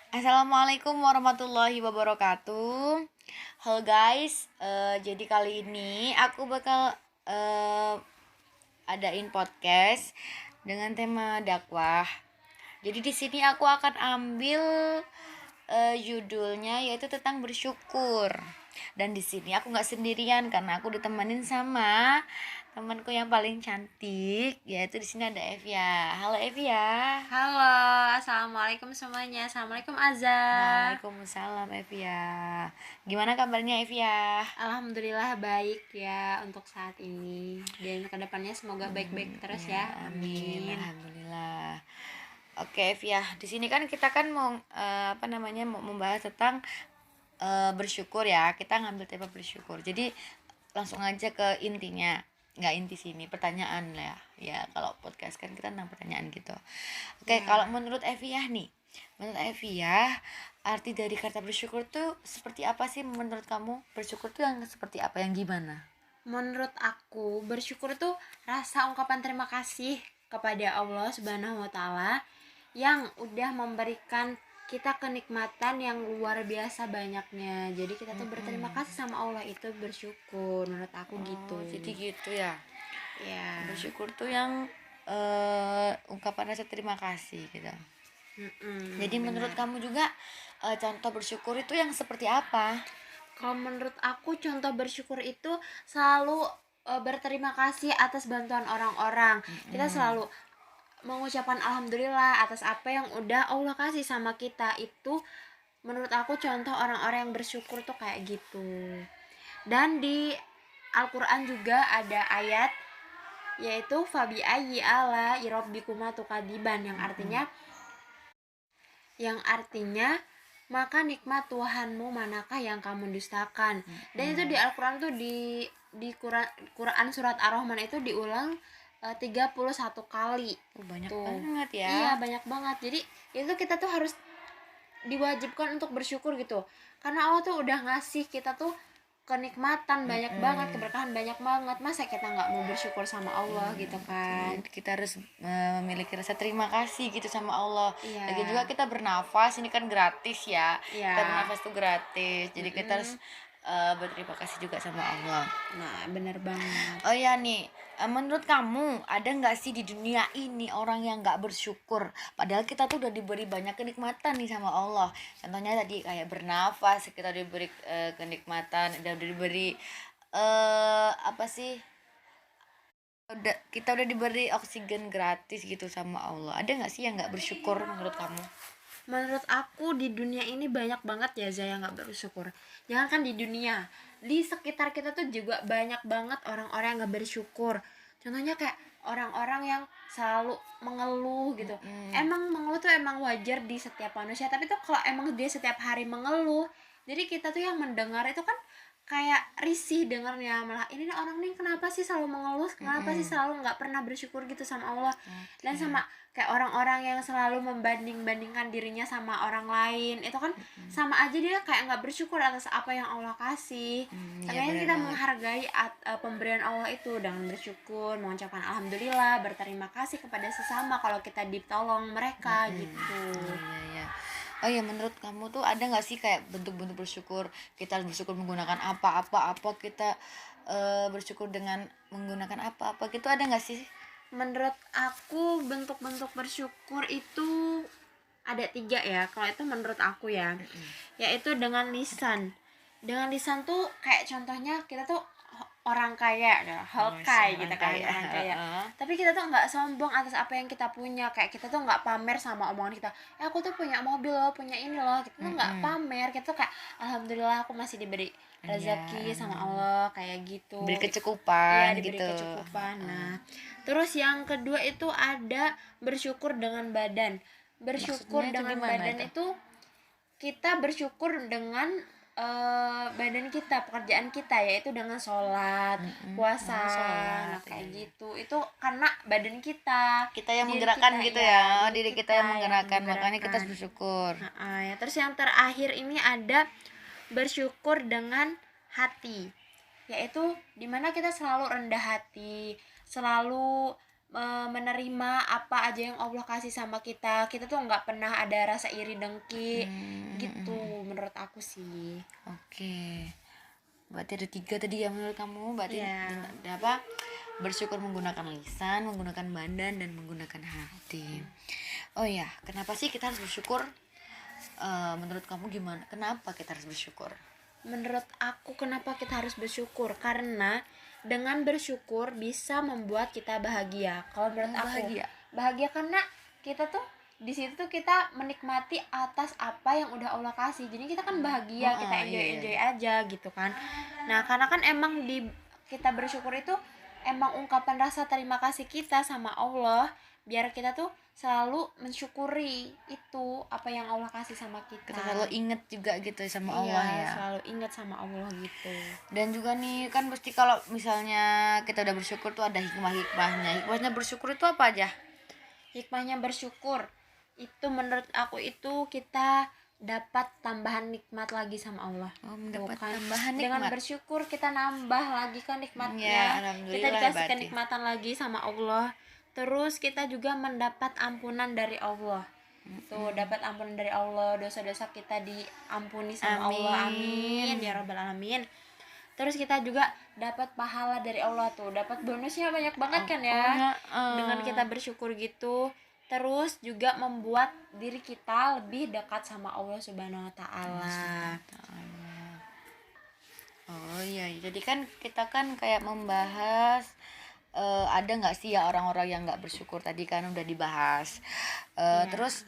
Assalamualaikum warahmatullahi wabarakatuh. Halo guys, jadi kali ini aku bakal adain podcast dengan tema dakwah. Jadi di sini aku akan ambil judulnya yaitu tentang bersyukur. Dan di sini aku nggak sendirian karena aku ditemenin sama temanku yang paling cantik, yaitu di sini ada Evia. Halo Evia. Halo, assalamualaikum semuanya. Assalamualaikum Azza. Waalaikumsalam Evia. Gimana kabarnya Evia? Alhamdulillah baik ya untuk saat ini. Dan kedepannya semoga baik-baik terus ya. Amin. Amin. Alhamdulillah. Oke Evia, di sini kan kita kan mau mau membahas tentang bersyukur ya. Kita ngambil tema bersyukur. Jadi langsung aja ke intinya. Nggak inti sini, pertanyaan lah ya. Kalau podcast kan kita tentang pertanyaan gitu. Oke, Ya. kalau menurut Evia nih, menurut Evia arti dari kata bersyukur tuh seperti apa sih menurut kamu? Bersyukur tuh yang seperti apa, yang gimana? Menurut aku, bersyukur itu rasa ungkapan terima kasih kepada Allah Subhanahu wa taala yang udah memberikan kita kenikmatan yang luar biasa banyaknya. Jadi kita tuh berterima kasih sama Allah, itu bersyukur. Menurut aku gitu. Jadi gitu ya. Ya. Bersyukur tuh yang ungkapan rasa terima kasih gitu. Jadi menurut Benar. kamu juga contoh bersyukur itu yang seperti apa? Kalau menurut aku contoh bersyukur itu selalu berterima kasih atas bantuan orang-orang. Kita selalu mengucapkan alhamdulillah atas apa yang udah Allah kasih sama kita. Itu menurut aku contoh orang-orang yang bersyukur tuh kayak gitu. Dan di Al-Qur'an juga ada ayat yaitu fabi ayyi ala rabbikuma tukadiban yang artinya maka nikmat Tuhanmu manakah yang kamu dustakan. Dan itu di Al-Qur'an tuh di Quran surat Ar-Rahman itu diulang 31 kali. Banyak Tuh. banget ya. Iya, banyak banget. Jadi itu kita tuh harus diwajibkan untuk bersyukur gitu. Karena Allah tuh udah ngasih kita tuh kenikmatan banyak banget, keberkahan banyak banget. Masa kita nggak mau bersyukur sama Allah gitu kan? Kita harus memiliki rasa terima kasih gitu sama Allah. Iya. Lagi juga kita bernafas, ini kan gratis ya. Iya. Kita bernafas tuh gratis. Jadi kita harus berterima kasih juga sama Allah. Nah, bener banget. Oh ya nih, menurut kamu ada nggak sih di dunia ini orang yang nggak bersyukur? Padahal kita tuh udah diberi banyak kenikmatan nih sama Allah. Contohnya tadi kayak bernafas, kita udah diberi kenikmatan, udah diberi apa sih? Kita udah diberi oksigen gratis gitu sama Allah. Ada nggak sih yang nggak bersyukur menurut kamu? Menurut aku di dunia ini banyak banget ya Zaya yang gak bersyukur. Jangan kan di dunia, di sekitar kita tuh juga banyak banget orang-orang yang gak bersyukur. Contohnya kayak orang-orang yang selalu mengeluh gitu. Emang mengeluh tuh emang wajar di setiap manusia, tapi tuh kalau emang dia setiap hari mengeluh, jadi kita tuh yang mendengar itu kan kayak risih dengarnya. Malah ini nih orang nih kenapa sih selalu mengeluh, kenapa sih selalu nggak pernah bersyukur gitu sama Allah. Dan sama kayak orang-orang yang selalu membanding-bandingkan dirinya sama orang lain, itu kan sama aja dia kayak nggak bersyukur atas apa yang Allah kasih. Tapi Iya, kan benar kita banget. menghargai pemberian Allah itu dengan bersyukur, mengucapkan alhamdulillah, berterima kasih kepada sesama kalau kita ditolong mereka gitu. Iya. Oh ya, menurut kamu tuh ada nggak sih kayak bentuk-bentuk bersyukur? Kita harus bersyukur menggunakan apa kita bersyukur dengan menggunakan apa gitu, ada nggak sih? Menurut aku bentuk-bentuk bersyukur itu ada 3 ya. Kalau itu menurut aku ya, yaitu dengan lisan. Dengan lisan tuh kayak contohnya kita tuh orang kaya ya, hokai gitu kan, orang kaya. Tapi kita tuh nggak sombong atas apa yang kita punya, kayak kita tuh nggak pamer sama omongan kita. Aku tuh punya mobil loh, punya ini loh. Kita tuh nggak pamer, kita tuh kayak alhamdulillah aku masih diberi rezeki sama Allah kayak gitu. Beri kecukupan Iya, diberi gitu. kecukupan. Nah, terus yang kedua itu ada bersyukur dengan badan. Bersyukur Maksudnya itu dengan gimana badan itu? itu kita bersyukur dengan badan kita, pekerjaan kita, yaitu dengan sholat, puasa, sholat, nah kayak gitu. Itu karena badan kita yang diri menggerakkan kita, gitu iya, ya, diri kita yang menggerakkan, makanya kita harus menggerakkan. bersyukur. Ya. Terus yang terakhir ini ada bersyukur dengan hati, yaitu dimana kita selalu rendah hati, selalu menerima apa aja yang Allah kasih sama kita. Kita tuh nggak pernah ada rasa iri dengki gitu menurut aku sih. Oke. Berarti ada 3 tadi ya menurut kamu. Berarti Iya. apa? Bersyukur menggunakan lisan, menggunakan badan, dan menggunakan hati. Oh ya, kenapa sih kita harus bersyukur? Menurut kamu gimana? Kenapa kita harus bersyukur? Menurut aku kenapa kita harus bersyukur? Karena dengan bersyukur bisa membuat kita bahagia. Kalau menurut aku bahagia karena kita tuh di situ tuh kita menikmati atas apa yang udah Allah kasih. Jadi kita kan bahagia, kita enjoy aja gitu kan. Nah, karena kan emang di kita bersyukur itu emang ungkapan rasa terima kasih kita sama Allah, biar kita tuh selalu mensyukuri itu apa yang Allah kasih sama kita. Kita selalu ingat juga gitu sama Iya, Allah ya. selalu ingat sama Allah gitu. Dan juga nih kan pasti kalau misalnya kita udah bersyukur tuh ada hikmahnya. Hikmahnya bersyukur itu apa aja? Hikmahnya bersyukur itu menurut aku itu kita dapat tambahan nikmat lagi sama Allah. Mendapat Bukan. tambahan Dengan nikmat. bersyukur kita nambah lagi kan nikmatnya. Ya, Kita alhamdulillah dikasih berarti. kenikmatan lagi sama Allah. Terus kita juga mendapat ampunan dari Allah. Tuh, dapat ampunan dari Allah, dosa-dosa kita diampuni sama Allah. Amin ya rabbal alamin. Terus kita juga dapat pahala dari Allah tuh, dapat bonusnya banyak banget kan ya. Dengan kita bersyukur gitu. Terus juga membuat diri kita lebih dekat sama Allah Subhanahu wa taala. Oh iya, jadi kan kita kan kayak membahas ada nggak sih ya orang-orang yang nggak bersyukur, tadi kan udah dibahas. Terus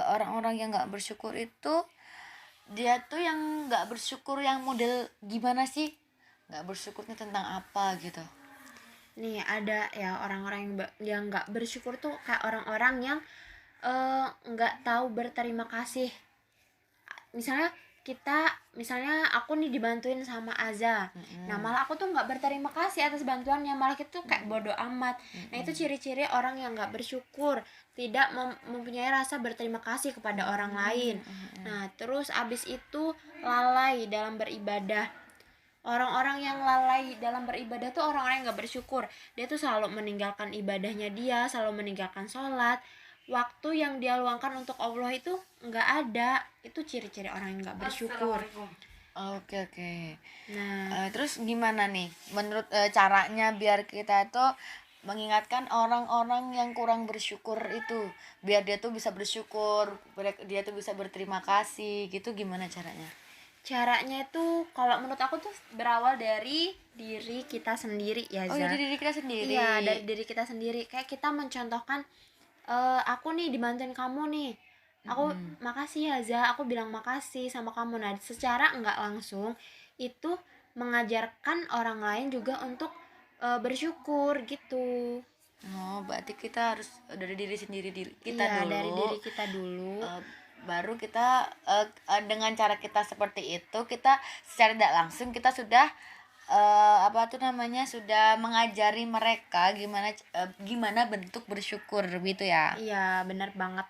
orang-orang yang nggak bersyukur itu dia tuh yang nggak bersyukur yang model gimana sih? Nggak bersyukurnya tentang apa gitu? Nih ada ya orang-orang yang nggak bersyukur tuh kayak orang-orang yang nggak tahu berterima kasih. Misalnya aku nih dibantuin sama Aza. Nah, malah aku tuh nggak berterima kasih atas bantuannya, malah kita tuh kayak bodoh amat. Nah, itu ciri-ciri orang yang nggak bersyukur, tidak mempunyai rasa berterima kasih kepada orang lain. Nah, terus abis itu lalai dalam beribadah. Orang-orang yang lalai dalam beribadah tuh orang-orang yang nggak bersyukur. Dia tuh selalu meninggalkan ibadahnya, dia selalu meninggalkan sholat. Waktu yang dia luangkan untuk Allah itu nggak ada. Itu ciri-ciri orang yang nggak bersyukur. Oke. Nah, Terus gimana nih menurut caranya biar kita tuh mengingatkan orang-orang yang kurang bersyukur itu, biar dia tuh bisa bersyukur, biar dia tuh bisa berterima kasih gitu, gimana caranya? caranya itu kalau menurut aku tuh berawal dari diri kita sendiri ya, Oh Za. ya, dari diri kita sendiri. Iya, dari diri kita sendiri. Kayak kita mencontohkan, aku nih dibantuin kamu nih, aku makasih ya Za, aku bilang makasih sama kamu. Nah, secara nggak langsung itu mengajarkan orang lain juga untuk bersyukur gitu. Oh, berarti kita harus dari diri sendiri kita Iya, dulu. dari diri kita dulu. Baru kita dengan cara kita seperti itu, kita secara tidak langsung kita sudah apa tuh namanya, sudah mengajari mereka gimana bentuk bersyukur gitu ya. Iya, benar banget.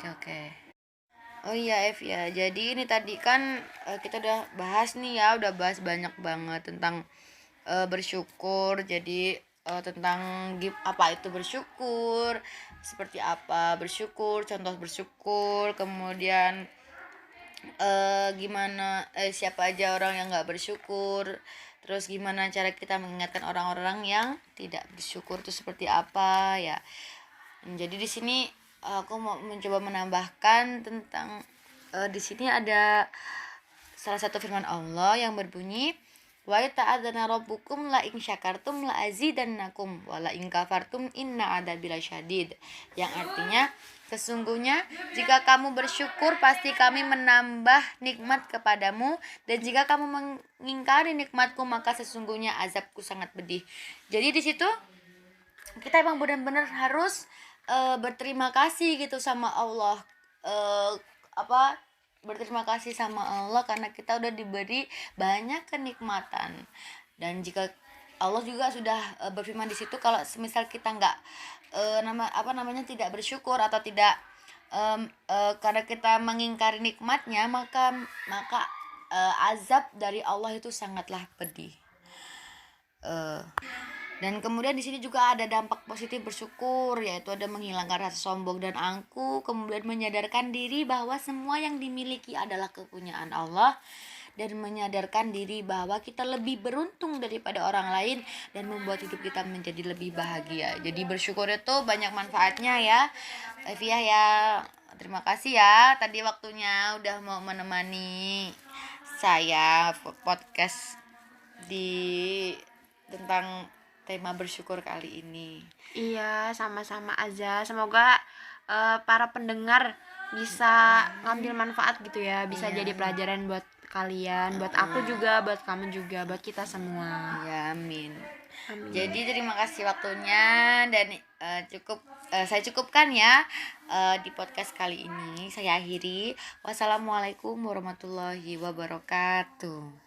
Oke. Oh iya Ev ya, jadi ini tadi kan kita udah bahas nih ya, udah bahas banyak banget tentang bersyukur. Jadi tentang apa itu bersyukur, seperti apa bersyukur, contoh bersyukur, kemudian gimana siapa aja orang yang nggak bersyukur, terus gimana cara kita mengingatkan orang-orang yang tidak bersyukur itu seperti apa ya. Jadi di sini aku mau mencoba menambahkan tentang di sini ada salah satu firman Allah yang berbunyi, wa ta'adzana rabbukum la in syakartum la azidannakum wa la in kafartum inna adzabi lasyadid, yang artinya sesungguhnya jika kamu bersyukur pasti kami menambah nikmat kepadamu, dan jika kamu mengingkari nikmatku maka sesungguhnya azabku sangat pedih. Jadi di situ kita emang benar-benar harus berterima kasih gitu sama Allah, berterima kasih sama Allah karena kita udah diberi banyak kenikmatan. Dan jika Allah juga sudah berfirman di situ, kalau semisal kita nggak tidak bersyukur atau tidak karena kita mengingkari nikmatnya, maka azab dari Allah itu sangatlah pedih. Dan kemudian di sini juga ada dampak positif bersyukur, yaitu ada menghilangkan rasa sombong dan angkuh, kemudian menyadarkan diri bahwa semua yang dimiliki adalah kepunyaan Allah, dan menyadarkan diri bahwa kita lebih beruntung daripada orang lain, dan membuat hidup kita menjadi lebih bahagia. Jadi bersyukur itu banyak manfaatnya ya, Evia ya. Terima kasih ya tadi waktunya udah mau menemani saya podcast di tentang tema bersyukur kali ini. Iya, sama-sama aja. Semoga para pendengar bisa ngambil manfaat gitu ya, bisa Iya. jadi pelajaran buat kalian, buat aku juga, buat kamu juga, buat kita semua. Ya, amin. Amin. Jadi terima kasih waktunya, dan saya cukupkan ya di podcast kali ini. Saya akhiri. Wassalamualaikum warahmatullahi wabarakatuh.